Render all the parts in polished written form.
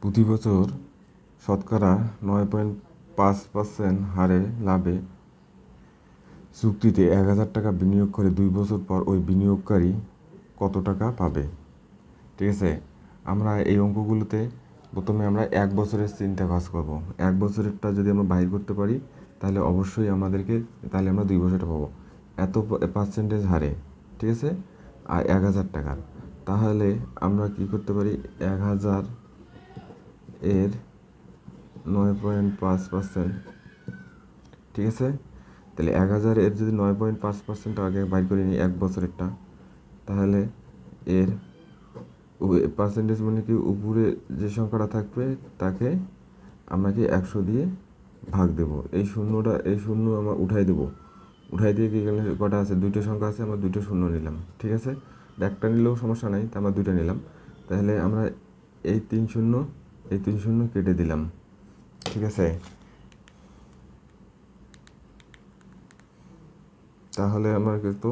প্রতি বছর শতকরা 9.5% হারে লাভে চুক্তিতে 1,000 টাকা বিনিয়োগ করে 2 বছর পর ওই বিনিয়োগকারী কত টাকা পাবে? ঠিক আছে, আমরা এই অঙ্কগুলোতে প্রথমে আমরা 1 বছরের চিন্তা কাজ করব। 1 বছরেরটা যদি আমরা বাইর করতে পারি তাহলে অবশ্যই তাহলে আমরা 2 বছরটা পাবো এত পার্সেন্টেজ হারে। ঠিক আছে, আর 1,000 টাকার, তাহলে আমরা কি করতে পারি? 1,000 এর 9.5%। ঠিক আছে, তাহলে 1,000 এর যদি 9.5% আগে বাইর করে নিই 1 বছরেরটা, তাহলে এর পার্সেন্টেজ মানে কি উপরে যে সংখ্যাটা থাকবে তাকে আমরা কি 100 দিয়ে ভাগ দেব। এই শূন্য আমরা উঠাই দেবো। উঠাই দিয়ে কি কটা আছে? 2টো সংখ্যা আছে, আমরা 2টো শূন্য নিলাম। ঠিক আছে, একটা নিলেও সমস্যা নাই, তা আমরা 2টা নিলাম। তাহলে আমরা এই 3 শূন্য কেটে দিলাম। ঠিক আছে, তাহলে আমার কিন্তু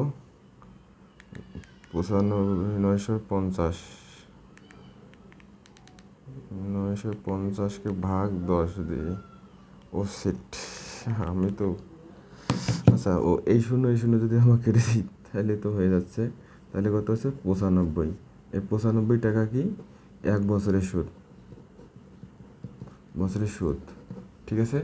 950কে ভাগ 10 দিই। ও সেট, আমি তো আচ্ছা এই শূন্য যদি আমরা কেটে দিই তাহলে তো হয়ে যাচ্ছে। তাহলে কত হচ্ছে? 95। এই 95 টাকা কি 1 বছরের সুদ। ঠিক আছে,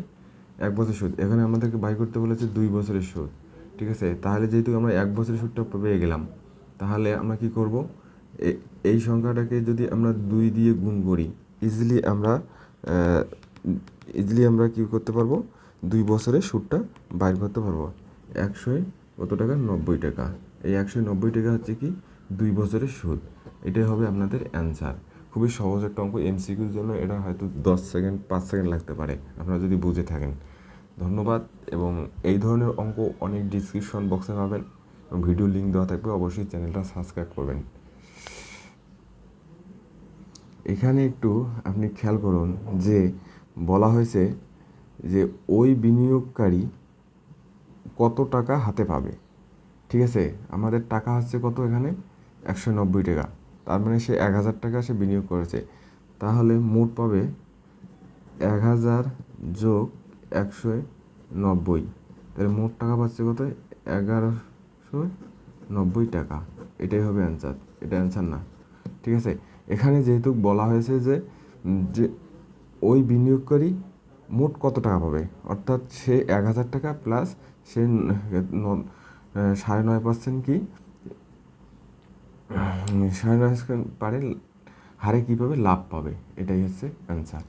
1 বছরের সুদ। এখানে আমাদেরকে বাই করতে বলেছে 2 বছরের সুদ। ঠিক আছে, তাহলে যেহেতু আমরা 1 বছরের সুদটা পেয়ে গেলাম, তাহলে আমরা কি করব? এই সংখ্যাটাকে যদি আমরা 2 দিয়ে গুণ করি, ইজিলি আমরা কি করতে পারবো? 2 বছরের সুদটা বাইর করতে পারবো। 100 কত টাকা? 90 টাকা। এই 190 টাকা হচ্ছে কি 2 বছরের সুদ। এটাই হবে আপনাদের অ্যান্সার। খুবই সহজ একটা অঙ্ক, এমসিকিউর জন্য এটা হয়তো 10 সেকেন্ড 5 সেকেন্ড লাগতে পারে আপনারা যদি বুঝে থাকেন। ধন্যবাদ। এবং এই ধরনের অঙ্ক অনেক ডিসক্রিপশন বক্সে পাবেন এবং ভিডিও লিঙ্ক দেওয়া থাকবে, অবশ্যই চ্যানেলটা সাবস্ক্রাইব করবেন। এখানে একটু আপনি খেয়াল করুন যে বলা হয়েছে যে ওই বিনিয়োগকারী কত টাকা হাতে পাবে। ঠিক আছে, আমাদের টাকা হচ্ছে কত এখানে? 190 টাকা। তার মানে সে 1,000 টাকা সে বিনিয়োগ করেছে, তাহলে মোট পাবে 1,000 যোগ 190। তাহলে মোট টাকা পাচ্ছে কত? 1,190 টাকা। এটাই হবে অ্যান্সার, এটা অ্যান্সার না। ঠিক আছে, এখানে যেহেতু বলা হয়েছে যে ওই বিনিয়োগকারী মোট কত টাকা পাবে, অর্থাৎ সে 1,000 টাকা প্লাস সে 9.5% কি 9.5% হারে কী পাবে? লাভ পাবে। এটাই হচ্ছে অ্যান্সার।